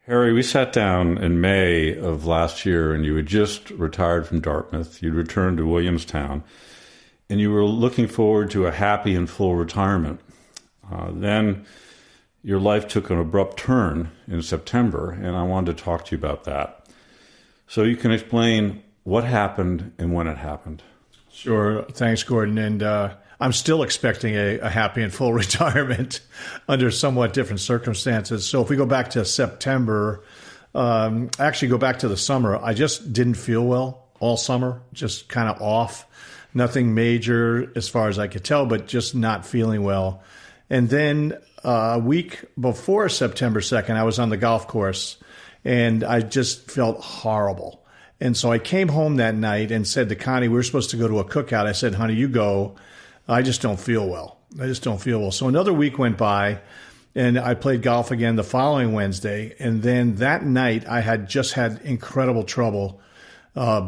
Harry, we sat down in May of last year, and you had just retired from Dartmouth. You'd returned to Williamstown, and you were looking forward to a happy and full retirement. Then your life took an abrupt turn in September, and I wanted to talk to you about that. So you can explain what happened and when it happened. Sure. Thanks, Gordon. And I'm still expecting a happy and full retirement under somewhat different circumstances. So if we go back to September, actually go back to the summer, I just didn't feel well all summer, just kind of off. Nothing major as far as I could tell, but just not feeling well. And then a week before September 2nd, I was on the golf course and I just felt horrible. And so I came home that night and said to Connie, we were supposed to go to a cookout. I said, honey, you go. I just don't feel well. So another week went by and I played golf again the following Wednesday. And then that night I had just had incredible trouble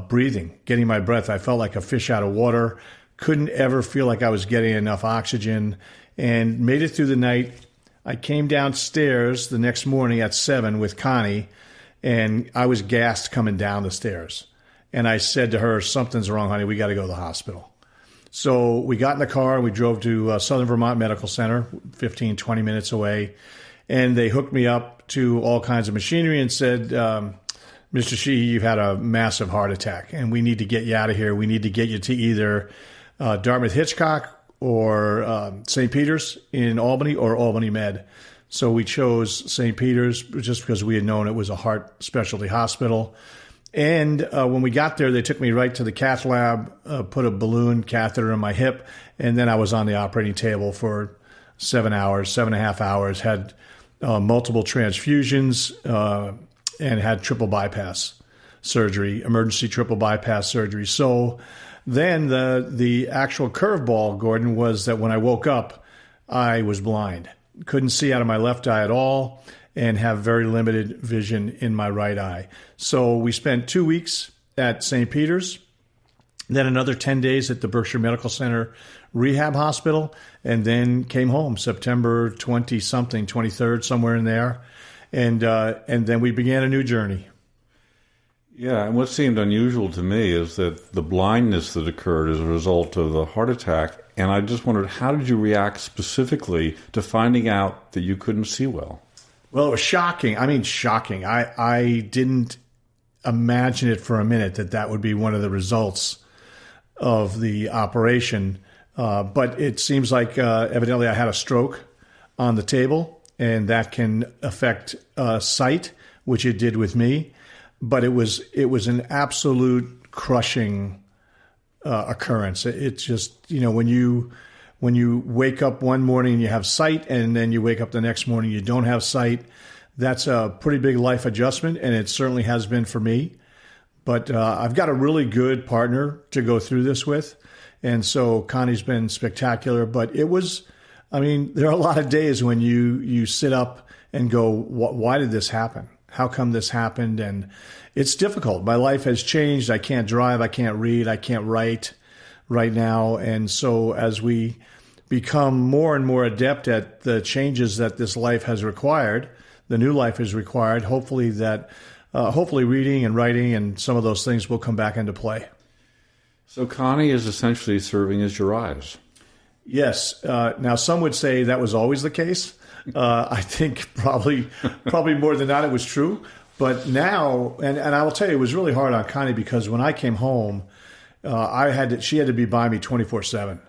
breathing, getting my breath. I felt like a fish out of water, couldn't ever feel like I was getting enough oxygen, and made it through the night. I came downstairs the next morning at 7 with Connie, and I was gassed coming down the stairs. And I said to her, something's wrong, honey. We got to go to the hospital. So we got in the car and we drove to Southern Vermont Medical Center, 15, 20 minutes away. And they hooked me up to all kinds of machinery and said, Mr. Sheehy, you've had a massive heart attack and we need to get you out of here. We need to get you to either Dartmouth Hitchcock or St. Peter's in Albany or Albany Med. So we chose St. Peter's just because we had known it was a heart specialty hospital. And when we got there, they took me right to the cath lab, put a balloon catheter in my hip, and then I was on the operating table for 7.5 hours, had multiple transfusions, and had triple bypass surgery, emergency triple bypass surgery. So then the actual curveball, Gordon, was that when I woke up, I was blind. Couldn't see out of my left eye at all and have very limited vision in my right eye. So we spent 2 weeks at St. Peter's, then another 10 days at the Berkshire Medical Center Rehab Hospital, and then came home September 20-something, 23rd, somewhere in there. And then we began a new journey. Yeah, and what seemed unusual to me is that the blindness that occurred as a result of the heart attack, and I just wondered, how did you react specifically to finding out that you couldn't see well? Well, it was shocking. I mean, shocking. I didn't imagine it for a minute that would be one of the results of the operation. But it seems like evidently I had a stroke on the table, and that can affect sight, which it did with me. But it was an absolute crushing occurrence. It's just, when you wake up one morning and you have sight, and then you wake up the next morning you don't have sight, that's a pretty big life adjustment, and it certainly has been for me. But I've got a really good partner to go through this with, and so Connie's been spectacular. But it was, there are a lot of days when you sit up and go, why did this happen? How come this happened? And it's difficult. My life has changed. I can't drive. I can't read. I can't write right now. And so as we become more and more adept at the changes that this life has required, the new life has required, hopefully reading and writing and some of those things will come back into play. So Connie is essentially serving as your eyes. Yes. Now, some would say that was always the case. I think probably more than not it was true. But now, and I will tell you, it was really hard on Connie because when I came home, she had to be by me 24/7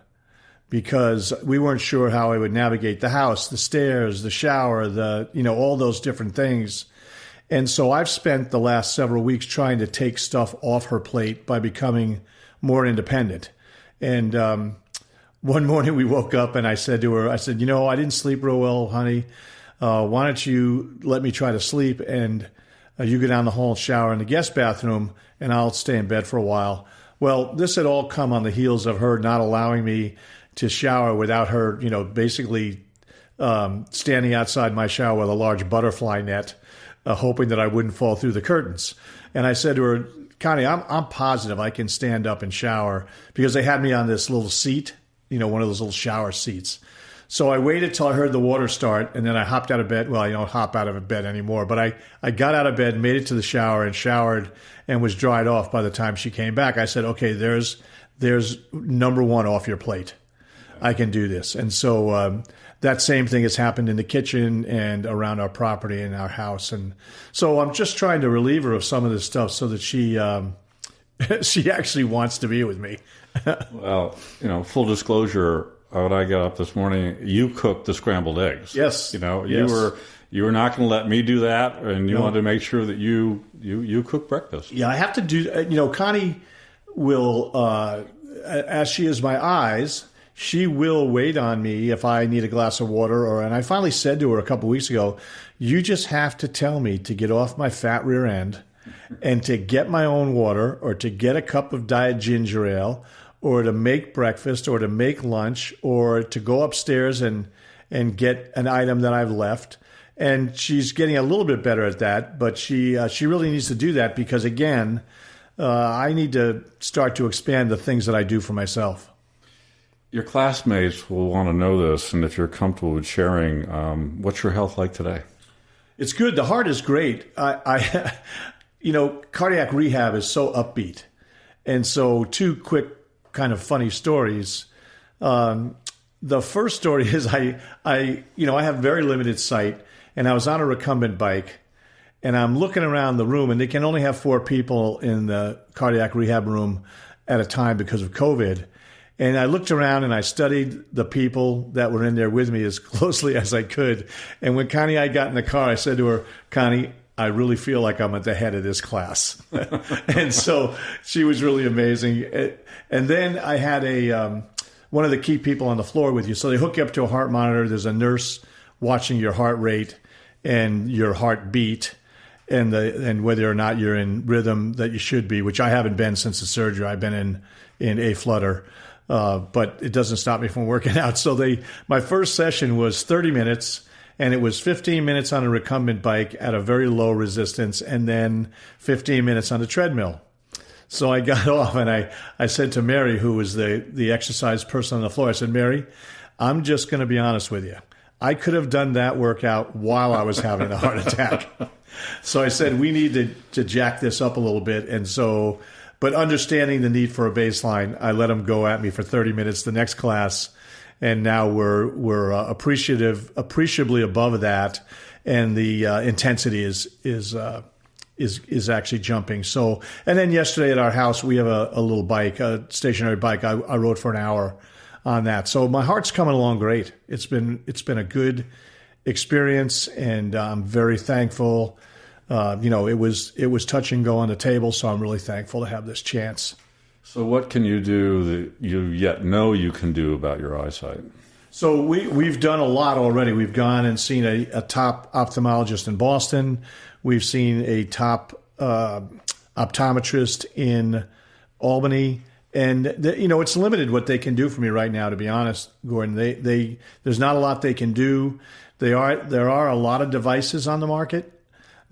because we weren't sure how I would navigate the house, the stairs, the shower, all those different things. And so I've spent the last several weeks trying to take stuff off her plate by becoming more independent. And one morning we woke up and I said to her, I didn't sleep real well, honey. Why don't you let me try to sleep and you go down the hall and shower in the guest bathroom and I'll stay in bed for a while. Well, this had all come on the heels of her not allowing me to shower without her, basically standing outside my shower with a large butterfly net, hoping that I wouldn't fall through the curtains. And I said to her, Connie, I'm positive I can stand up and shower because they had me on this little seat, one of those little shower seats. So I waited till I heard the water start, and then I hopped out of bed. Well, I don't hop out of bed anymore, but I got out of bed, made it to the shower, and showered, and was dried off by the time she came back. I said, okay, there's number one off your plate. I can do this. And so that same thing has happened in the kitchen and around our property and our house. And so I'm just trying to relieve her of some of this stuff so that she actually wants to be with me. Well, full disclosure, when I got up this morning, you cooked the scrambled eggs. Yes. You were not going to let me do that, and you wanted to make sure that you cook breakfast. Yeah, I have to do. Connie will, as she is my eyes, she will wait on me if I need a glass of water. And I finally said to her a couple weeks ago, you just have to tell me to get off my fat rear end and to get my own water, or to get a cup of diet ginger ale, or to make breakfast, or to make lunch, or to go upstairs and get an item that I've left. And she's getting a little bit better at that, but she really needs to do that because, again, I need to start to expand the things that I do for myself. Your classmates will want to know this, and if you're comfortable with sharing, what's your health like today? It's good. The heart is great. I cardiac rehab is so upbeat. And so 2 quick kind of funny stories. The first story is I have very limited sight, and I was on a recumbent bike, and I'm looking around the room, and they can only have 4 people in the cardiac rehab room at a time because of COVID. And I looked around and I studied the people that were in there with me as closely as I could. And when Connie and I got in the car, I said to her, Connie, I really feel like I'm at the head of this class. And so she was really amazing. And then I had one of the key people on the floor with you. So they hook you up to a heart monitor. There's a nurse watching your heart rate and your heartbeat and whether or not you're in rhythm that you should be, which I haven't been since the surgery. I've been in a flutter. But it doesn't stop me from working out. So my first session was 30 minutes, and it was 15 minutes on a recumbent bike at a very low resistance, and then 15 minutes on the treadmill. So I got off, and I said to Mary, who was the exercise person on the floor, I said, Mary, I'm just going to be honest with you. I could have done that workout while I was having the heart attack. So I said, we need to jack this up a little bit. And so, but understanding the need for a baseline, I let them go at me for 30 minutes the next class. And now we're appreciably above that. And the intensity is actually jumping. So, and then yesterday at our house, we have a little bike, a stationary bike. I rode for an hour on that. So my heart's coming along great. It's been a good experience, and I'm very thankful. It was touch and go on the table, so I'm really thankful to have this chance. So what can you do that you yet know you can do about your eyesight? So we've done a lot already. We've gone and seen a top ophthalmologist in Boston. We've seen a top optometrist in Albany. And it's limited what they can do for me right now, to be honest, Gordon. There's not a lot they can do. There are a lot of devices on the market.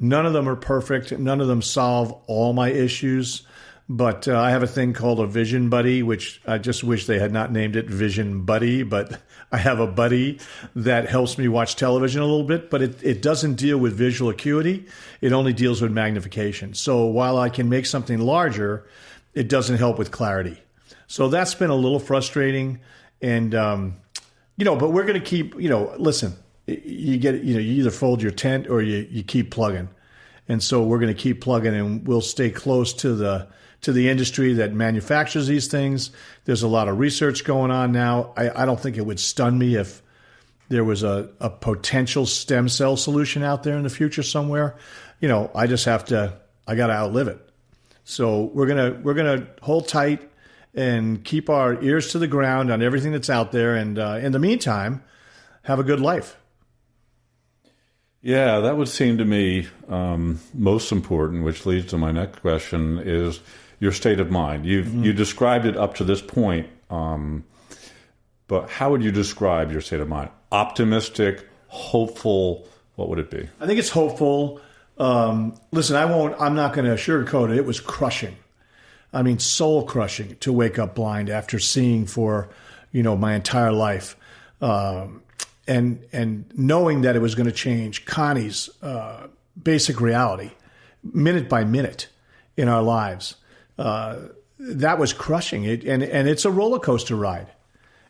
None of them are perfect. None of them solve all my issues. But I have a thing called a Vision Buddy, which I just wish they had not named it Vision Buddy. But I have a buddy that helps me watch television a little bit. But it doesn't deal with visual acuity. It only deals with magnification. So while I can make something larger, it doesn't help with clarity. So that's been a little frustrating. And, but we're going to keep, listen, you either fold your tent or you keep plugging. And so we're going to keep plugging, and we'll stay close to the industry that manufactures these things. There's a lot of research going on now. I don't think it would stun me if there was a potential stem cell solution out there in the future somewhere. I just I got to outlive it. So we're gonna hold tight and keep our ears to the ground on everything that's out there, and in the meantime, have a good life. Yeah, that would seem to me most important, which leads to my next question, is your state of mind. You described it up to this point, but how would you describe your state of mind? Optimistic, hopeful, what would it be? I think it's hopeful. Listen, I'm not going to sugarcoat it. It was crushing. I mean, soul crushing to wake up blind after seeing for, my entire life. and knowing that it was going to change Connie's basic reality, minute by minute in our lives, that was crushing. And it's a roller coaster ride.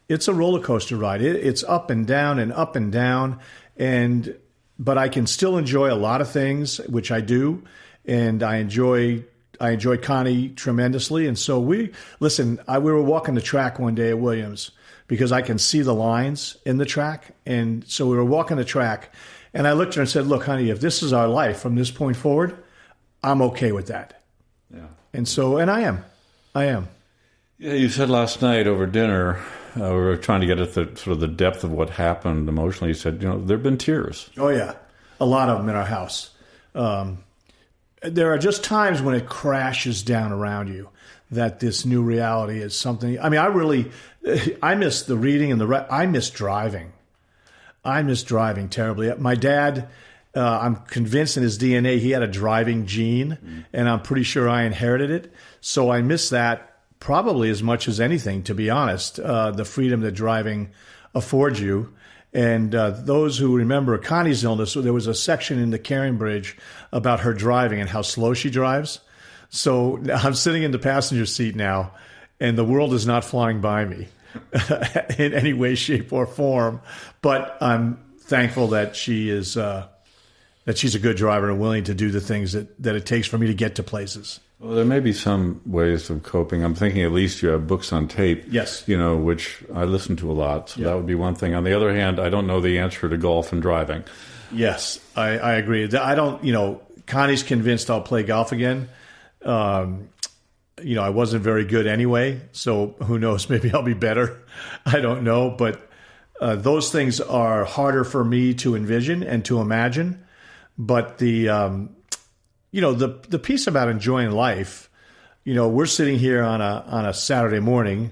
It's a roller coaster ride. It's up and down and up and down. But I can still enjoy a lot of things, which I do. And I enjoy Connie tremendously. And so we were walking the track one day at Williams because I can see the lines in the track. And so we were walking the track and I looked at her and said, look, honey, if this is our life from this point forward, I'm okay with that. Yeah. And I am. Yeah, you said last night over dinner, we were trying to get at the sort of the depth of what happened emotionally. You said, there have been tears. Oh, yeah. A lot of them in our house. There are just times when it crashes down around you that this new reality is something. I mean, I miss the reading and I miss driving. I miss driving terribly. My dad, I'm convinced in his DNA he had a driving gene, and I'm pretty sure I inherited it. So I miss that probably as much as anything, to be honest, the freedom that driving affords you. And those who remember Connie's illness, there was a section in the Caring Bridge about her driving and how slow she drives. So I'm sitting in the passenger seat now, and the world is not flying by me in any way, shape, or form. But I'm thankful that she's a good driver and willing to do the things that it takes for me to get to places. Well, there may be some ways of coping. I'm thinking at least you have books on tape, yes, which I listen to a lot. So that would be one thing. On the other hand, I don't know the answer to golf and driving. Yes, I agree. I don't, Connie's convinced I'll play golf again. I wasn't very good anyway, so who knows? Maybe I'll be better. I don't know. But those things are harder for me to envision and to imagine. But the piece about enjoying life, we're sitting here on a Saturday morning,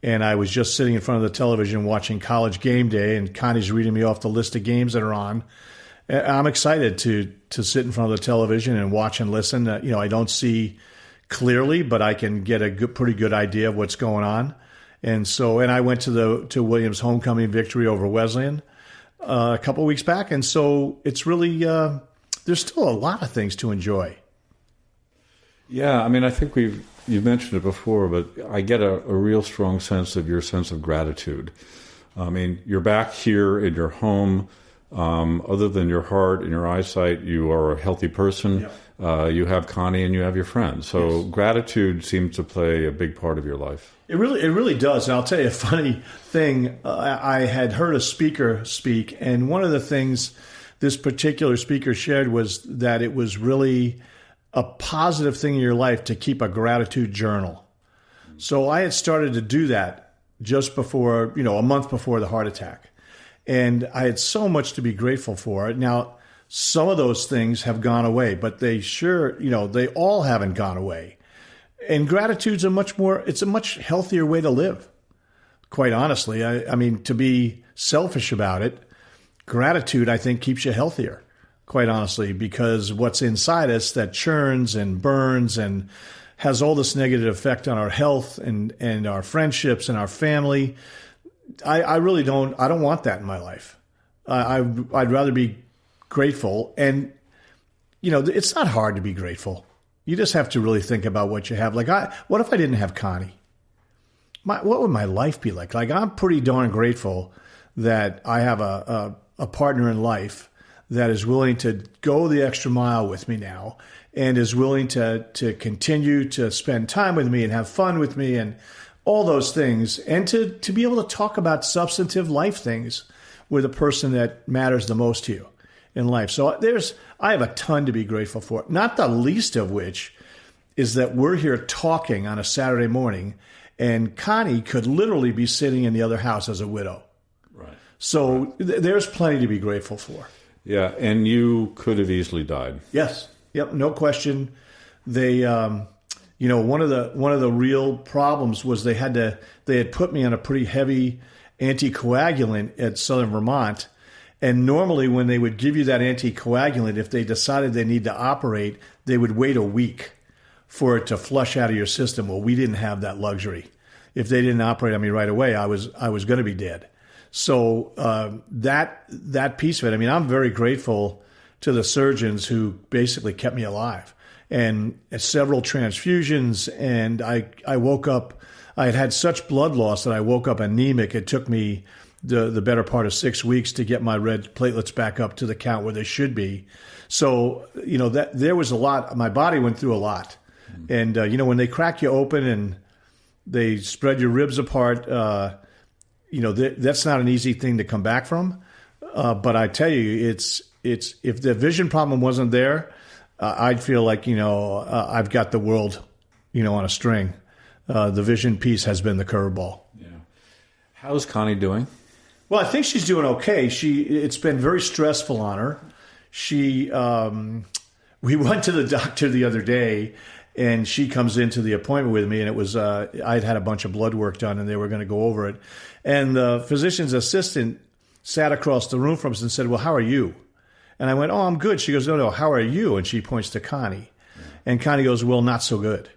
and I was just sitting in front of the television watching College Game Day, and Connie's reading me off the list of games that are on. I'm excited to sit in front of the television and watch and listen. I don't see clearly, but I can get a pretty good idea of what's going on. And I went to Williams' homecoming victory over Wesleyan a couple of weeks back, and so it's really there's still a lot of things to enjoy. Yeah, I mean, I think you've mentioned it before, but I get a real strong sense of your sense of gratitude. I mean, you're back here in your home. Other than your heart and your eyesight, you are a healthy person. Yep. You have Connie and you have your friends. So yes. Gratitude seems to play a big part of your life. It really does. And I'll tell you a funny thing. I had heard a speaker speak, and one of the things this particular speaker shared was that it was really a positive thing in your life to keep a gratitude journal. So I had started to do that just before, a month before the heart attack. And I had so much to be grateful for. Now, some of those things have gone away, but they they all haven't gone away. And gratitude's a much healthier way to live, quite honestly. I mean, to be selfish about it, gratitude, I think, keeps you healthier, quite honestly, because what's inside us that churns and burns and has all this negative effect on our health and our friendships and our family, I really don't want that in my life. I'd rather be grateful. And, it's not hard to be grateful. You just have to really think about what you have. Like, what if I didn't have Connie? What would my life be like? Like, I'm pretty darn grateful that I have a partner in life that is willing to go the extra mile with me now and is willing to continue to spend time with me and have fun with me and all those things, and to be able to talk about substantive life things with a person that matters the most to you in life. So I have a ton to be grateful for, not the least of which is that we're here talking on a Saturday morning, and Connie could literally be sitting in the other house as a widow. Right. So there's plenty to be grateful for. Yeah, and you could have easily died. Yes. Yep, no question. They one of the real problems was they had put me on a pretty heavy anticoagulant at Southern Vermont. And normally when they would give you that anticoagulant, if they decided they need to operate, they would wait a week for it to flush out of your system. Well, we didn't have that luxury. If they didn't operate on me right away, I was going to be dead. So that piece of it, I mean, I'm very grateful to the surgeons who basically kept me alive, and several transfusions. And I woke up, I had such blood loss that I woke up anemic. It took me the better part of 6 weeks to get my red platelets back up to the count where they should be. So, that there was a lot, my body went through a lot. And, when they crack you open and they spread your ribs apart, that's not an easy thing to come back from. But I tell you, it's if the vision problem wasn't there, I'd feel like, I've got the world, on a string. The vision piece has been the curveball. Yeah. How's Connie doing? Well, I think she's doing okay. It's been very stressful on her. We went to the doctor the other day, and she comes into the appointment with me, and it was I'd had a bunch of blood work done, and they were going to go over it. And the physician's assistant sat across the room from us and said, "Well, how are you?" And I went, "Oh, I'm good." She goes, "No, how are you?" And she points to Connie. And Connie goes, "Well, not so good.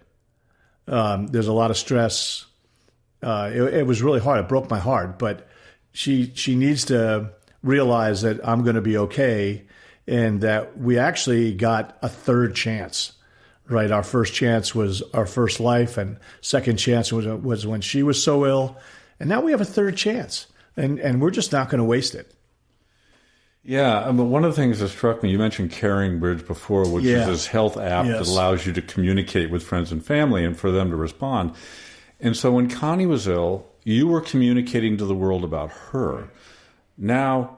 There's a lot of stress. It was really hard. It broke my heart. But she needs to realize that I'm going to be okay, and that we actually got a third chance, right? Our first chance was our first life, and second chance was when she was so ill. And now we have a third chance, and we're just not going to waste it." Yeah, I mean, one of the things that struck me, you mentioned Caring Bridge before, which is this health app that allows you to communicate with friends and family and for them to respond. And so when Connie was ill, you were communicating to the world about her. Now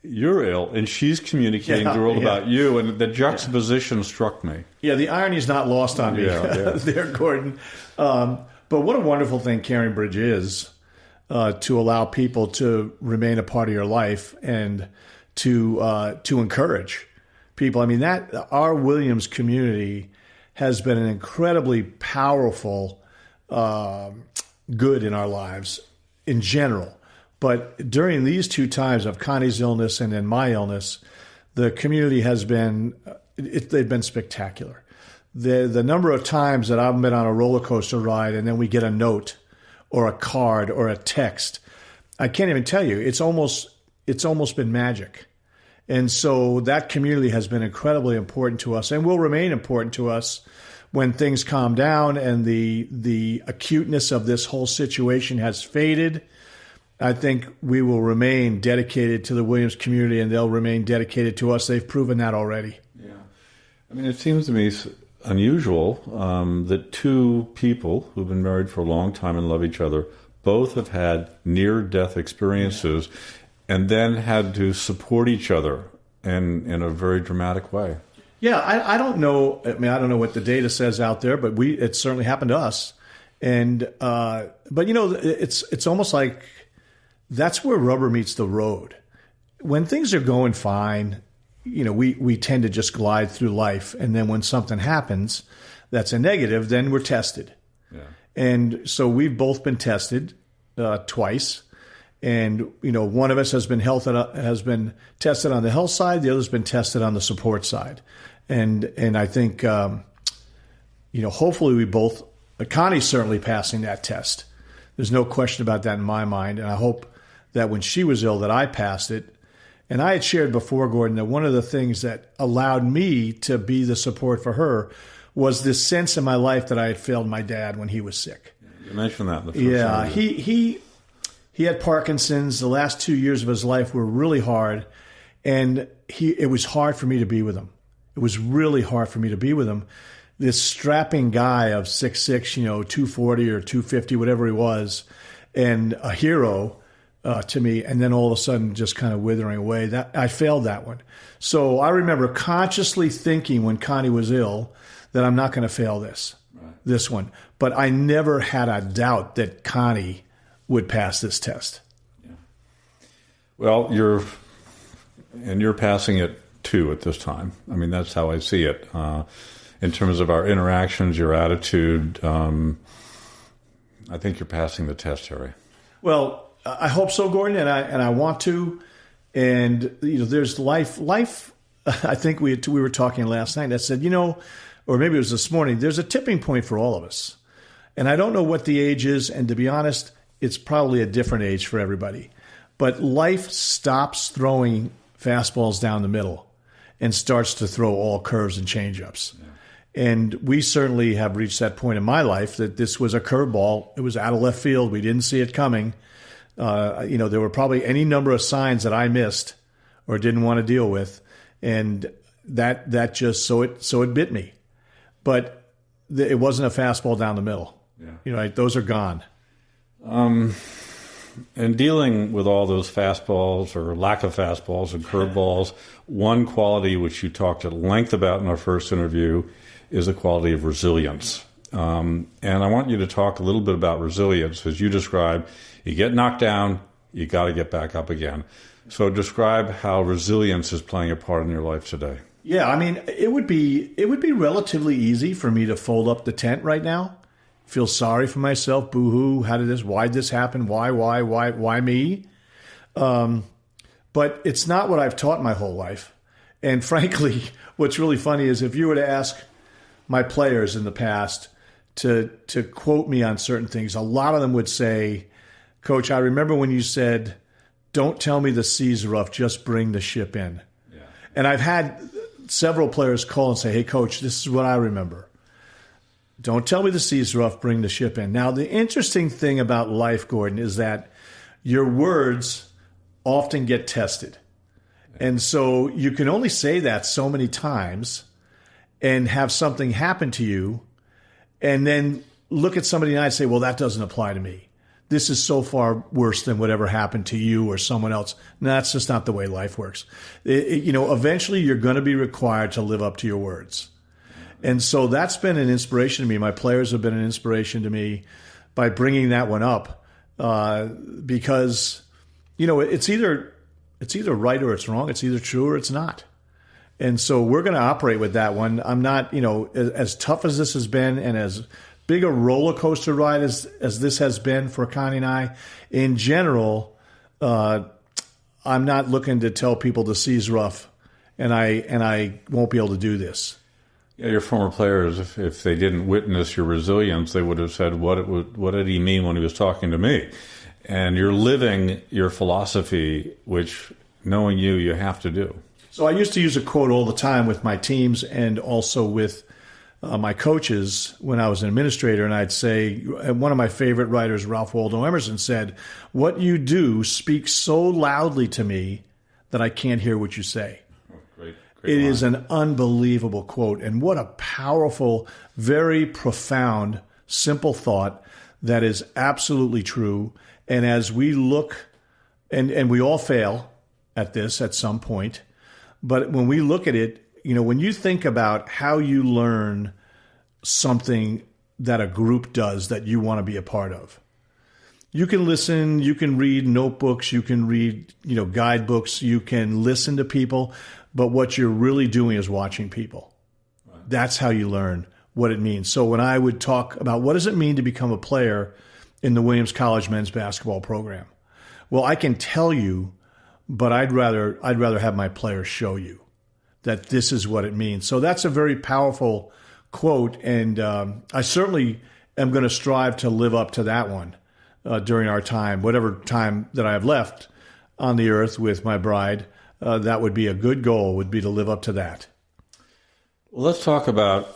you're ill, and she's communicating to the world about you, and the juxtaposition struck me. Yeah, the irony is not lost on me there, Gordon. But what a wonderful thing Caring Bridge is, to allow people to remain a part of your life and to encourage people. I mean, that our Williams community has been an incredibly powerful good in our lives in general. But during these two times of Connie's illness and then my illness, the community has been, they've been spectacular. The number of times that I've been on a roller coaster ride and then we get a note or a card or a text, I can't even tell you. It's almost been magic. And so that community has been incredibly important to us and will remain important to us when things calm down and the acuteness of this whole situation has faded. I think we will remain dedicated to the Williams community, and they'll remain dedicated to us. They've proven that already. Yeah. I mean, it seems to me unusual that two people who've been married for a long time and love each other both have had near-death experiences and then had to support each other in a very dramatic way. Yeah, I don't know. I mean, I don't know what the data says out there, but it certainly happened to us. And but it's almost like that's where rubber meets the road. When things are going fine, we tend to just glide through life, and then when something happens that's a negative, then we're tested. Yeah. And so we've both been tested twice. And one of us has been tested on the health side. The other's been tested on the support side. And I think hopefully we both. Connie's certainly passing that test. There's no question about that in my mind. And I hope that when she was ill, that I passed it. And I had shared before, Gordon, that one of the things that allowed me to be the support for her was this sense in my life that I had failed my dad when he was sick. You mentioned that in the first time. He had Parkinson's. The last 2 years of his life were really hard, and it was hard for me to be with him. It was really hard for me to be with him. This strapping guy of 6'6", 240 or 250, whatever he was, and a hero to me, and then all of a sudden just kind of withering away. That I failed that one. So I remember consciously thinking when Connie was ill that I'm not going to fail this one. But I never had a doubt that Connie would pass this test. Yeah. Well, you're passing it too at this time. I mean, that's how I see it. In terms of our interactions, your attitude, I think you're passing the test, Harry. Well, I hope so, Gordon, and I want to. And there's life. I think we were talking last night. I said, or maybe it was this morning. There's a tipping point for all of us, and I don't know what the age is. And to be honest, it's probably a different age for everybody. But life stops throwing fastballs down the middle and starts to throw all curves and changeups. Yeah. And we certainly have reached that point in my life that this was a curveball. It was out of left field. We didn't see it coming. There were probably any number of signs that I missed or didn't want to deal with, and that just so it bit me. But it wasn't a fastball down the middle. Yeah. Those are gone. And dealing with all those fastballs or lack of fastballs and curveballs, one quality which you talked at length about in our first interview is the quality of resilience. And I want you to talk a little bit about resilience. As you described, you get knocked down, you got to get back up again. So describe how resilience is playing a part in your life today. Yeah, I mean, it would be relatively easy for me to fold up the tent right now. Feel sorry for myself. Boo-hoo. Why'd this happen? Why me? But it's not what I've taught my whole life. And frankly, what's really funny is if you were to ask my players in the past to quote me on certain things, a lot of them would say, Coach, I remember when you said, don't tell me the sea's rough, just bring the ship in. Yeah. And I've had several players call and say, hey, Coach, this is what I remember. Don't tell me the sea's rough, bring the ship in. Now, the interesting thing about life, Gordon, is that your words often get tested. And so you can only say that so many times and have something happen to you and then look at somebody and I say, well, that doesn't apply to me. This is so far worse than whatever happened to you or someone else. No, that's just not the way life works. Eventually you're going to be required to live up to your words. And so that's been an inspiration to me. My players have been an inspiration to me by bringing that one up because, it's either right or it's wrong. It's either true or it's not. And so we're going to operate with that one. I'm not, as tough as this has been and as big a roller coaster ride as this has been for Connie and I, in general, I'm not looking to tell people the sea's rough and I won't be able to do this. Yeah, your former players, if they didn't witness your resilience, they would have said, what did he mean when he was talking to me? And you're living your philosophy, which, knowing you have to do. So I used to use a quote all the time with my teams and also with my coaches when I was an administrator, and I'd say, one of my favorite writers, Ralph Waldo Emerson, said, what you do speaks so loudly to me that I can't hear what you say. It is an unbelievable quote, and what a powerful, very profound, simple thought that is absolutely true. And as we look, and we all fail at this at some point, but when we look at it, when you think about how you learn something that a group does that you want to be a part of, you can listen, you can read notebooks, you can read, guidebooks, you can listen to people. But what you're really doing is watching people. Right. That's how you learn what it means. So when I would talk about what does it mean to become a player in the Williams College men's basketball program, well, I can tell you, but I'd rather have my players show you that this is what it means. So that's a very powerful quote, and I certainly am going to strive to live up to that one during our time, whatever time that I have left on the earth with my bride. That would be a good goal, would be to live up to that. Well, let's talk about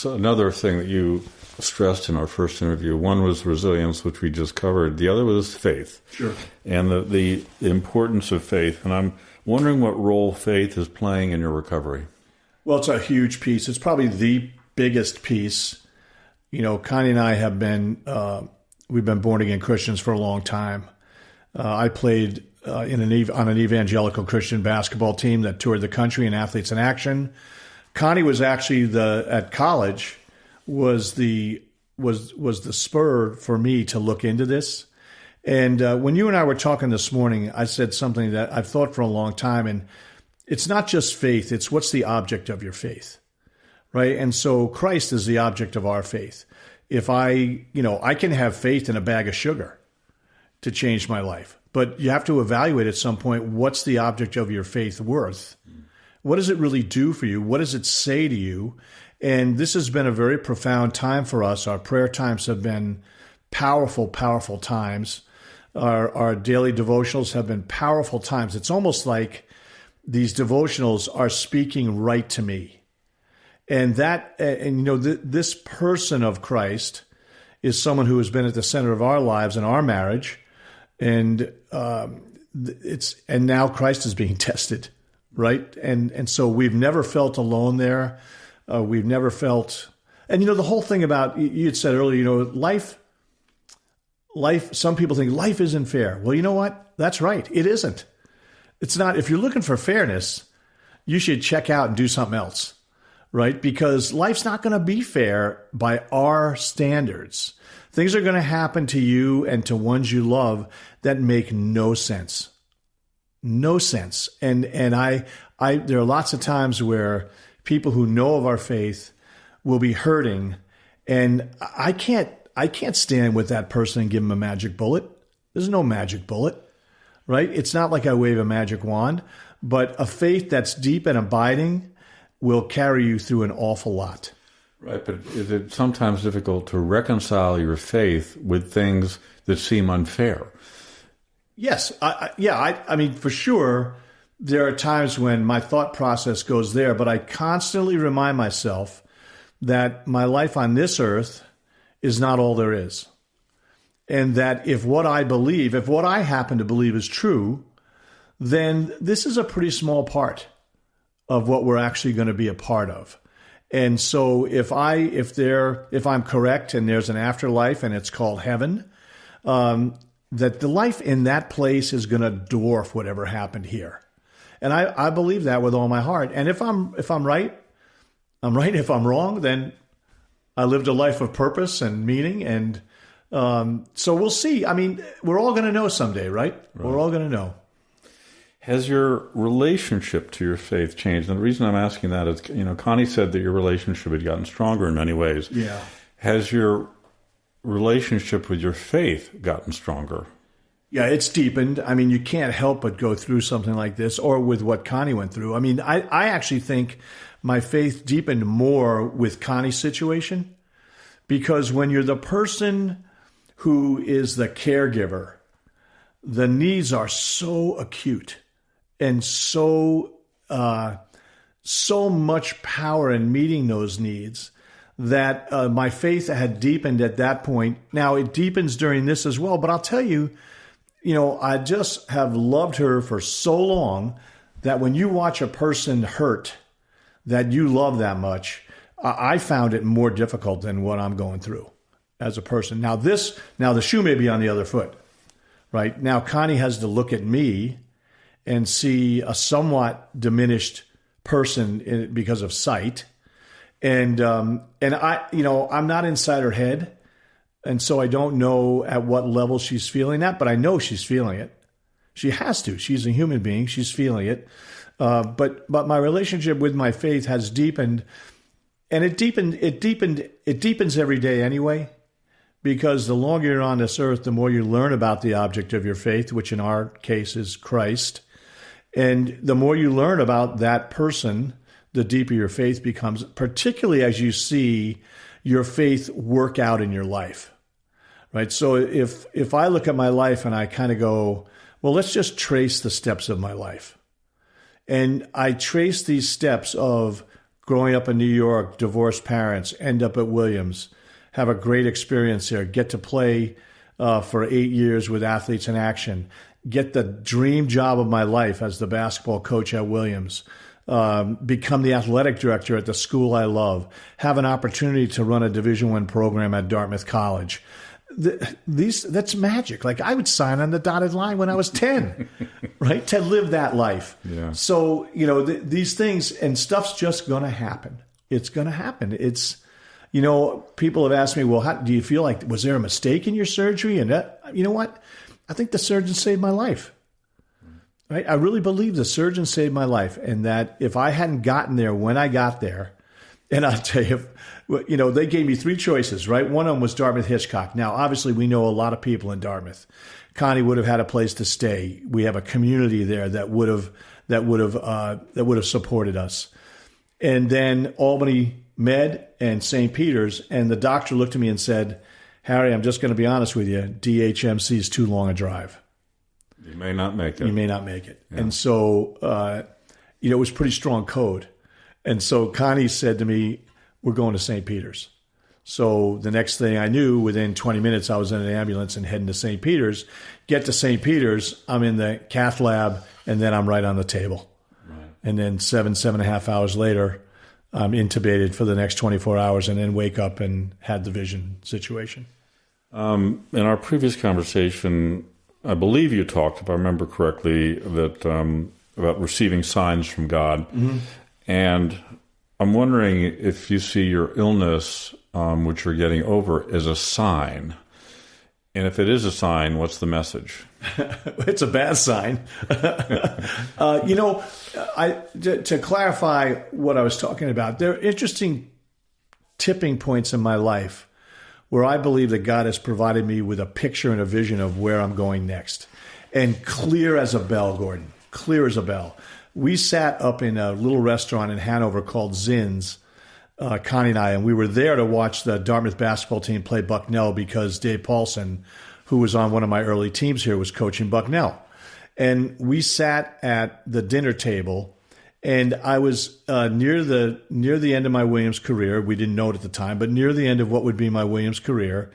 another thing that you stressed in our first interview. One was resilience, which we just covered. The other was faith. Sure. And the importance of faith. And I'm wondering what role faith is playing in your recovery. Well, it's a huge piece. It's probably the biggest piece. Connie and I have been, we've been born-again Christians for a long time. I played on an evangelical Christian basketball team that toured the country in Athletes in Action. Connie was actually at college was the spur for me to look into this. And when you and I were talking this morning, I said something that I've thought for a long time, and it's not just faith, it's what's the object of your faith, right? And so Christ is the object of our faith. If I can have faith in a bag of sugar to change my life. But you have to evaluate at some point, what's the object of your faith worth? What does it really do for you? What does it say to you? And this has been a very profound time for us. Our prayer times have been powerful, powerful times. Our daily devotionals have been powerful times. It's almost like these devotionals are speaking right to me. And this person of Christ is someone who has been at the center of our lives and our marriage. And now Christ is being tested, right? And so we've never felt alone there. We've never felt, and the whole thing about, you had said earlier, life, some people think life isn't fair. Well, you know what? That's right. It isn't. It's not. If you're looking for fairness, you should check out and do something else, right? Because life's not going to be fair by our standards. Things are going to happen to you and to ones you love that make no sense. No sense. And there are lots of times where people who know of our faith will be hurting, and I can't stand with that person and give them a magic bullet. There's no magic bullet, right? It's not like I wave a magic wand, but a faith that's deep and abiding will carry you through an awful lot. Right, but is it sometimes difficult to reconcile your faith with things that seem unfair? Yes. I mean, for sure, there are times when my thought process goes there, but I constantly remind myself that my life on this earth is not all there is. And that if what I happen to believe is true, then this is a pretty small part of what we're actually going to be a part of. And so if I'm correct and there's an afterlife and it's called heaven, that the life in that place is going to dwarf whatever happened here. And I believe that with all my heart. And if I'm right, I'm right. If I'm wrong, then I lived a life of purpose and meaning. And so we'll see. I mean, we're all going to know someday, right? We're all going to know. Has your relationship to your faith changed? And the reason I'm asking that is, Connie said that your relationship had gotten stronger in many ways. Yeah. Has your relationship with your faith gotten stronger? Yeah, it's deepened. I mean, you can't help but go through something like this, or with what Connie went through. I mean, I actually think my faith deepened more with Connie's situation, because when you're the person who is the caregiver, the needs are so acute and so much power in meeting those needs that my faith had deepened at that point. Now, it deepens during this as well, but I'll tell you, I just have loved her for so long that when you watch a person hurt that you love that much, I found it more difficult than what I'm going through as a person. Now the shoe may be on the other foot, right? Now Connie has to look at me and see a somewhat diminished person because of sight. And I'm not inside her head. And so I don't know at what level she's feeling that, but I know she's feeling it. She has to. She's a human being. She's feeling it. But my relationship with my faith has deepened, and it deepens every day anyway, because the longer you're on this earth, the more you learn about the object of your faith, which in our case is Christ. And the more you learn about that person, the deeper your faith becomes, particularly as you see your faith work out in your life. Right? So if I look at my life and I kind of go, well, let's just trace the steps of my life. And I trace these steps of growing up in New York, divorced parents, end up at Williams, have a great experience there, get to play for 8 years with Athletes in Action, get the dream job of my life as the basketball coach at Williams, become the athletic director at the school I love, have an opportunity to run a Division I program at Dartmouth College. That's magic. Like, I would sign on the dotted line when I was 10, right? To live that life. Yeah. So, these things and stuff's just going to happen. It's going to happen. It's, people have asked me, well, how do you feel like, was there a mistake in your surgery? And you know what? I think the surgeon saved my life. Right? I really believe the surgeon saved my life, and that if I hadn't gotten there when I got there, and I'll tell you, they gave me 3 choices, right? One of them was Dartmouth Hitchcock. Now, obviously, we know a lot of people in Dartmouth. Connie would have had a place to stay. We have a community there that would have supported us. And then Albany Med and St. Peter's, and the doctor looked at me and said, Harry, I'm just going to be honest with you, DHMC is too long a drive. You may not make it. You may not make it. Yeah. And so, it was pretty strong code. And so Connie said to me, we're going to St. Peter's. So the next thing I knew, within 20 minutes, I was in an ambulance and heading to St. Peter's. Get to St. Peter's, I'm in the cath lab, and then I'm right on the table. Right. And then 7.5 hours later, I'm intubated for the next 24 hours and then wake up and had the vision situation. In our previous conversation, I believe you talked, if I remember correctly, that about receiving signs from God. Mm-hmm. And I'm wondering if you see your illness, which you're getting over, as a sign. And if it is a sign, what's the message? It's a bad sign. To clarify what I was talking about, there are interesting tipping points in my life where I believe that God has provided me with a picture and a vision of where I'm going next. And clear as a bell, Gordon, clear as a bell. We sat up in a little restaurant in Hanover called Zinn's, Connie and I, and we were there to watch the Dartmouth basketball team play Bucknell because Dave Paulson, who was on one of my early teams here, was coaching Bucknell. And we sat at the dinner table, and I was near the end of my Williams career. We didn't know it at the time, but near the end of what would be my Williams career.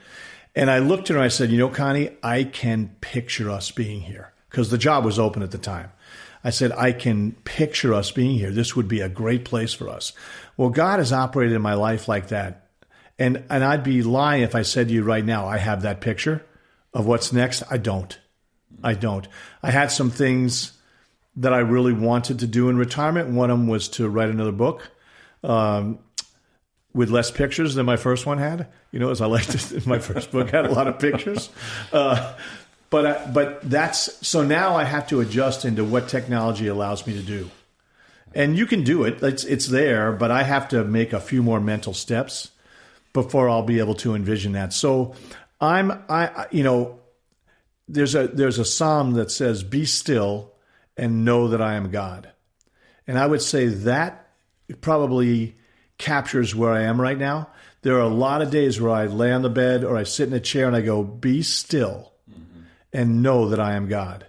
And I looked at her and I said, Connie, I can picture us being here, because the job was open at the time. I said, I can picture us being here. This would be a great place for us. Well, God has operated in my life like that. And I'd be lying if I said to you right now, I have that picture of what's next. I don't. I had some things that I really wanted to do in retirement. One of them was to write another book with less pictures than my first one had. As I liked it, my first book had a lot of pictures. But that's, so now I have to adjust into what technology allows me to do. And you can do it. It's there, but I have to make a few more mental steps before I'll be able to envision that. So there's a psalm that says, "Be still and know that I am God." And I would say that probably captures where I am right now. There are a lot of days where I lay on the bed or I sit in a chair and I go, "Be still and know that I am God."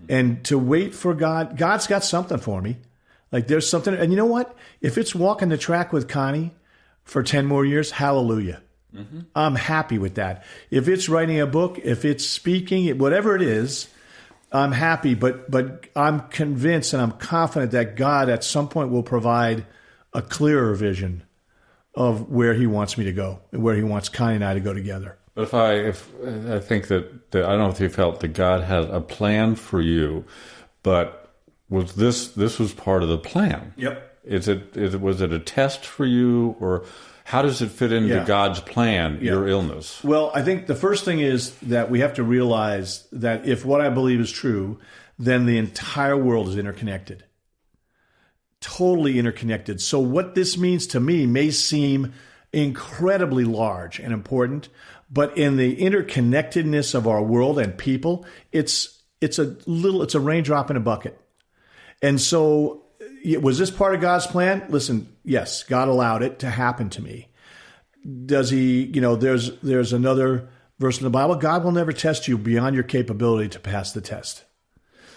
And to wait for God, God's got something for me. Like there's something, and you know what? If it's walking the track with Connie for 10 more years, hallelujah. Mm-hmm. I'm happy with that. If it's writing a book, if it's speaking, whatever it is, I'm happy. But I'm convinced and I'm confident that God at some point will provide a clearer vision of where he wants me to go and where he wants Connie and I to go together. But if I think that I don't know if you felt that God had a plan for you, but was this was part of the plan? Yep. Was it a test for you, or how does it fit into God's plan? Your illness. Well, I think the first thing is that we have to realize that if what I believe is true, then the entire world is interconnected, totally interconnected. So what this means to me may seem incredibly large and important, but in the interconnectedness of our world and people, it's a raindrop in a bucket. And so was this part of God's plan? Listen, yes, God allowed it to happen to me. Does he, there's another verse in the Bible, God will never test you beyond your capability to pass the test.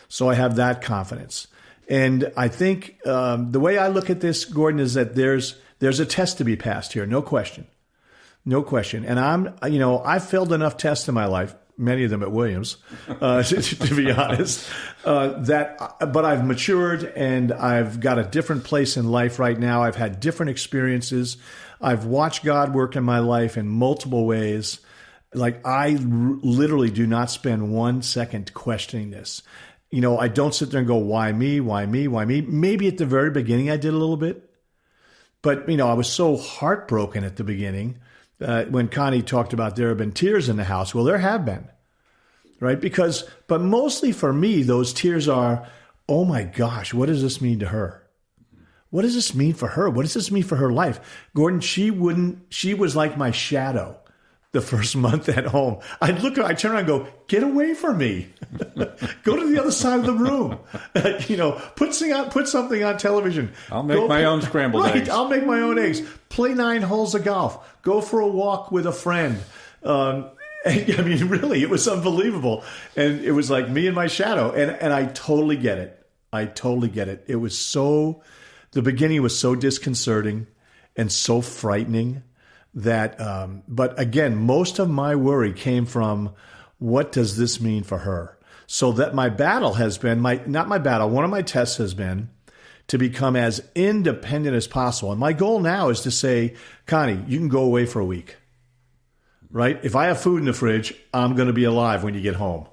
So I have that confidence. And I think the way I look at this, Gordon, is that there's a test to be passed here, no question. No question. And I've failed enough tests in my life, many of them at Williams, to be honest, but I've matured and I've got a different place in life right now. I've had different experiences. I've watched God work in my life in multiple ways. Like I literally do not spend 1 second questioning this. I don't sit there and go, why me, why me, why me? Maybe at the very beginning I did a little bit, but I was so heartbroken at the beginning. When Connie talked about there have been tears in the house. Well, there have been, right? But mostly for me, those tears are, oh my gosh, what does this mean to her? What does this mean for her? What does this mean for her life? Gordon, she was like my shadow the first month at home. I'd turn around and go, get away from me. Go to the other side of the room. Put something on television. I'll make my own scrambled eggs. I'll make my own eggs. Play 9 holes of golf. Go for a walk with a friend. I mean, really, it was unbelievable. And it was like me and my shadow. And I totally get it. I totally get it. It was the beginning was so disconcerting and so frightening that, but again, most of my worry came from, what does this mean for her? So that my battle has been, one of my tests has been to become as independent as possible. And my goal now is to say, Connie, you can go away for a week, right? If I have food in the fridge, I'm going to be alive when you get home,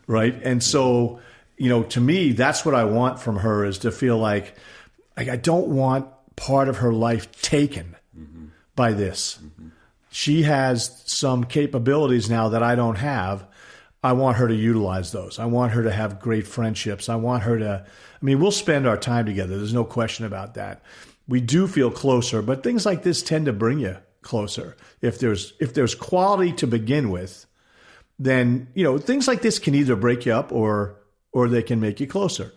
right? And so, to me, that's what I want from her, is to feel like I don't want part of her life taken by this. She has some capabilities now that I don't have. I want her to utilize those. I want her to have great friendships. I want her to, we'll spend our time together. There's no question about that. We do feel closer, but things like this tend to bring you closer. If there's quality to begin with, then, things like this can either break you up or they can make you closer.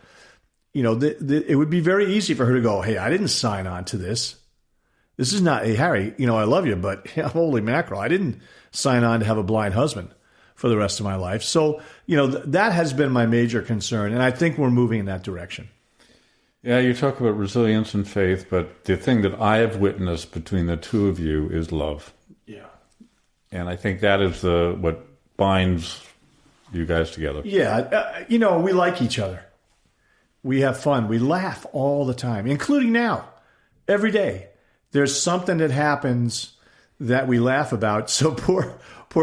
It would be very easy for her to go, hey, I didn't sign on to this. This is not, hey, Harry, I love you, but holy mackerel, I didn't sign on to have a blind husband for the rest of my life. So, that has been my major concern, and I think we're moving in that direction. Yeah, you talk about resilience and faith, but the thing that I have witnessed between the two of you is love. Yeah. And I think that is what binds you guys together. Yeah, we like each other. We have fun. We laugh all the time, including now, every day. There's something that happens that we laugh about. So poor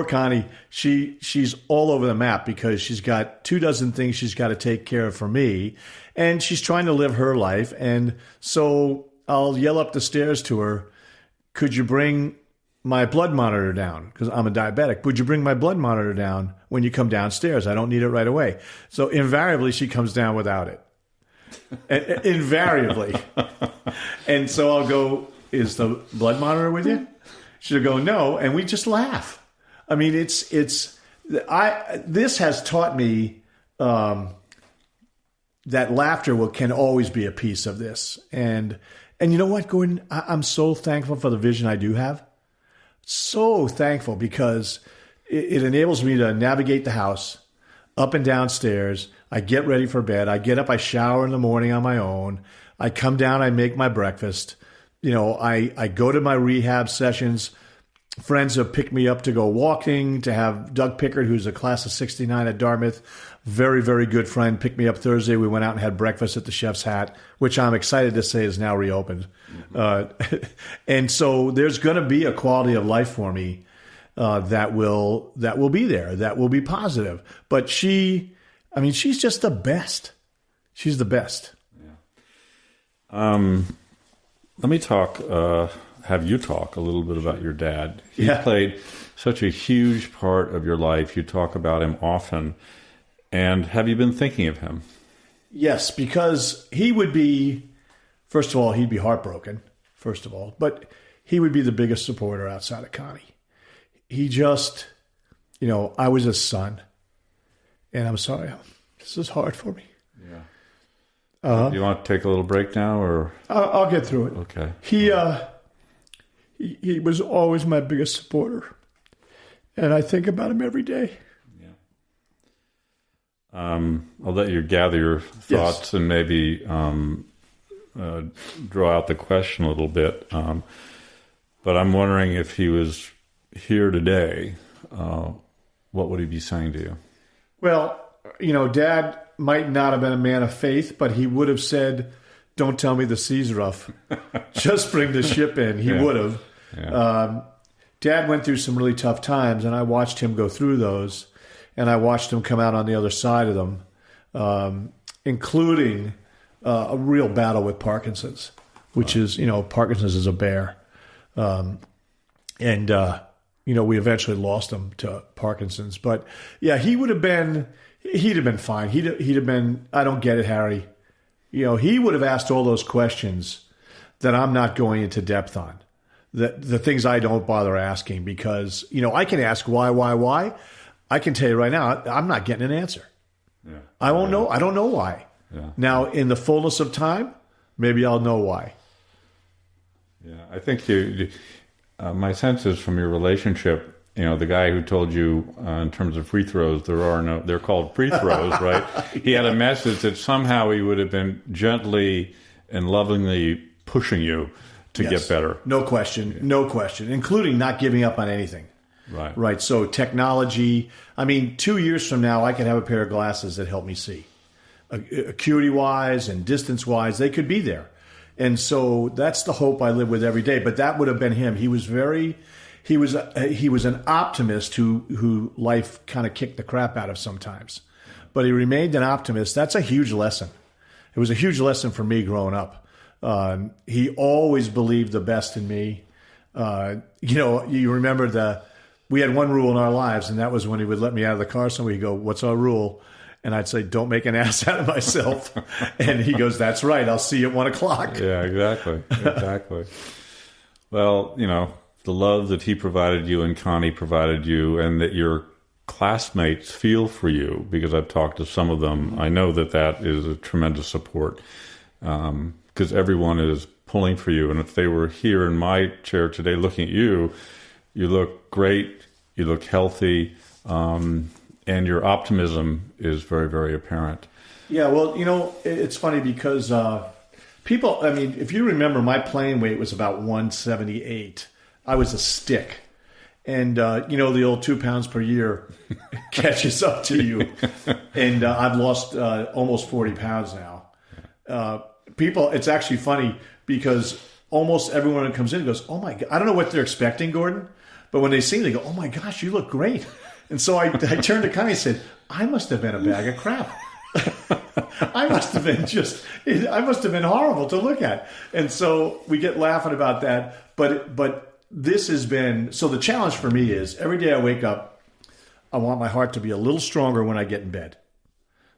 Connie, she's all over the map because she's got 24 things she's got to take care of for me, and she's trying to live her life. And so I'll yell up the stairs to her, could you bring my blood monitor down? Because I'm a diabetic. Would you bring my blood monitor down when you come downstairs? I don't need it right away. So invariably she comes down without it. Invariably. And so I'll go, is the blood monitor with you? She'll go, no. And we just laugh. This has taught me that laughter can always be a piece of this. And you know what, Gordon? I'm so thankful for the vision I do have. So thankful, because it enables me to navigate the house up and down stairs. I get ready for bed. I get up, I shower in the morning on my own. I come down, I make my breakfast. I go to my rehab sessions. Friends have picked me up to go walking, to have Doug Pickard, who's a class of 69 at Dartmouth, very, very good friend, picked me up Thursday. We went out and had breakfast at the Chef's Hat, which I'm excited to say is now reopened. And so there's going to be a quality of life for me that will be there, that will be positive. But she's just the best. She's the best. Yeah. Let me have you talk a little bit about your dad. He played such a huge part of your life. You talk about him often. And have you been thinking of him? Yes, because he would be, first of all, he'd be heartbroken, first of all. But he would be the biggest supporter outside of Connie. He just, I was his son. And I'm sorry, this is hard for me. Yeah. Do you want to take a little break now, or I'll get through it. Okay. He was always my biggest supporter, and I think about him every day. Yeah. I'll let you gather your thoughts and maybe draw out the question a little bit. But I'm wondering, if he was here today, what would he be saying to you? Well, Dad might not have been a man of faith, but he would have said, don't tell me the sea's rough. Just bring the ship in. He would have. Yeah. Dad went through some really tough times, and I watched him go through those, and I watched him come out on the other side of them, including a real battle with Parkinson's, which is, Parkinson's is a bear. We eventually lost him to Parkinson's. But, yeah, he'd have been fine. He'd have been, I don't get it, Harry. He would have asked all those questions that I'm not going into depth on, the things I don't bother asking, because, I can ask why. I can tell you right now, I'm not getting an answer. Yeah. I won't know. I don't know why. Yeah. Now, in the fullness of time, maybe I'll know why. Yeah, I think my sense is, from your relationship, the guy who told you in terms of free throws, they're called free throws, right? He had a message that somehow he would have been gently and lovingly pushing you to get better. No question, including not giving up on anything. Right. So technology, 2 years from now, I could have a pair of glasses that help me see. Acuity-wise and distance-wise, they could be there. And so that's the hope I live with every day. But that would have been him. He was an optimist who life kind of kicked the crap out of sometimes. But he remained an optimist. That's a huge lesson. It was a huge lesson for me growing up. He always believed the best in me. You remember we had one rule in our lives, and that was when he would let me out of the car, somebody would go, "What's our rule?" And I'd say, "Don't make an ass out of myself." And he goes, "That's right. I'll see you at 1 o'clock. Yeah, exactly. Well, the love that he provided you and Connie provided you, and that your classmates feel for you, because I've talked to some of them, I know that is a tremendous support, because everyone is pulling for you. And if they were here in my chair today looking at you, you look great, you look healthy, and your optimism is very, very apparent. Yeah, well, it's funny because people, if you remember, my playing weight was about 178. I was a stick. And, the old 2 pounds per year catches up to you. And I've lost almost 40 pounds now. It's actually funny because almost everyone that comes in goes, "Oh, my God." I don't know what they're expecting, Gordon. But when they see me, they go, "Oh, my gosh, you look great." And so I turned to Connie and said, "I must have been a bag of crap. I must have been horrible to look at." And so we get laughing about that. But this has been, so the challenge for me is every day I wake up, I want my heart to be a little stronger when I get in bed.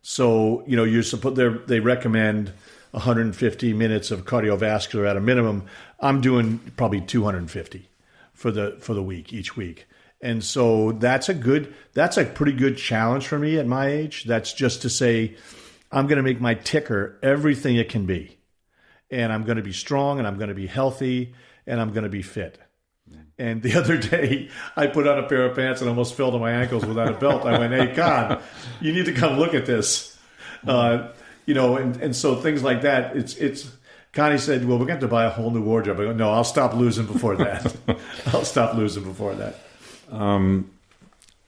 So, they recommend 150 minutes of cardiovascular at a minimum. I'm doing probably 250 for the week, each week. And so that's a pretty good challenge for me at my age. That's just to say, I'm going to make my ticker everything it can be. And I'm going to be strong, and I'm going to be healthy, and I'm going to be fit. And the other day, I put on a pair of pants and almost fell to my ankles without a belt. I went, "Hey, God, you need to come look at this." And so things like that, it's Connie said, "Well, we're going to have to buy a whole new wardrobe." I go, "No, I'll stop losing before that."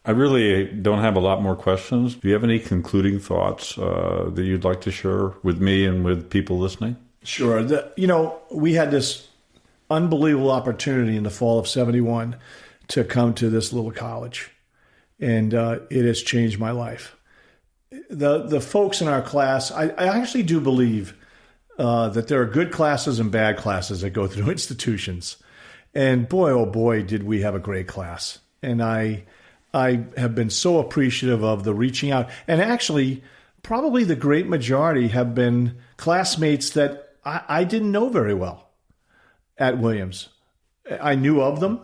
I really don't have a lot more questions. Do you have any concluding thoughts that you'd like to share with me and with people listening? Sure. We had this unbelievable opportunity in the fall of 1971 to come to this little college, and it has changed my life. The folks in our class, I actually do believe that there are good classes and bad classes that go through institutions. And boy, oh boy, did we have a great class. And I have been so appreciative of the reaching out. And actually, probably the great majority have been classmates that I didn't know very well at Williams. I knew of them,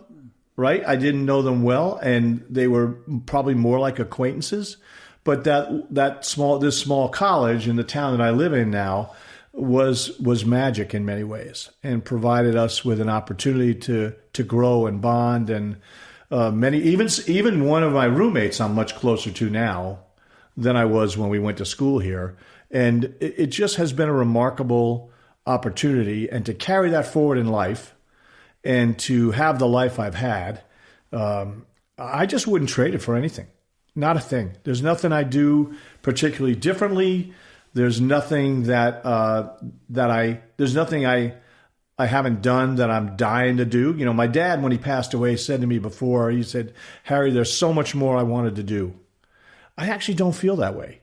right? I didn't know them well, and they were probably more like acquaintances. But this small college in the town that I live in now was magic in many ways, and provided us with an opportunity to grow and bond. And even one of my roommates I'm much closer to now than I was when we went to school here. And it just has been a remarkable opportunity, and to carry that forward in life and to have the life I've had, I just wouldn't trade it for anything. Not a thing. There's nothing I do particularly differently. There's nothing there's nothing I haven't done that I'm dying to do. My dad, when he passed away, said to me before, he said, "Harry, there's so much more I wanted to do." I actually don't feel that way.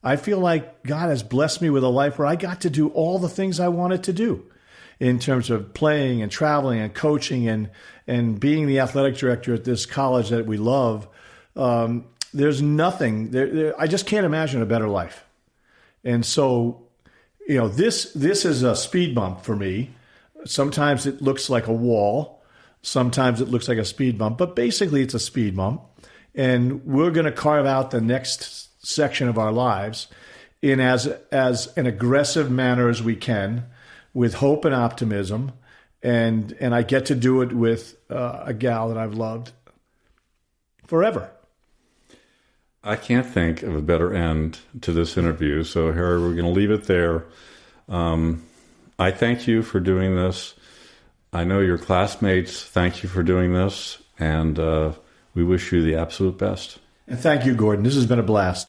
I feel like God has blessed me with a life where I got to do all the things I wanted to do in terms of playing and traveling and coaching and being the athletic director at this college that we love. There's nothing there. I just can't imagine a better life. And so, this is a speed bump for me. Sometimes it looks like a wall. Sometimes it looks like a speed bump, but basically it's a speed bump. And we're going to carve out the next section of our lives in as an aggressive manner as we can, with hope and optimism. And I get to do it with a gal that I've loved. forever. I can't think of a better end to this interview. So, Harry, we're going to leave it there. I thank you for doing this. I know your classmates thank you for doing this, and we wish you the absolute best. And thank you, Gordon. This has been a blast.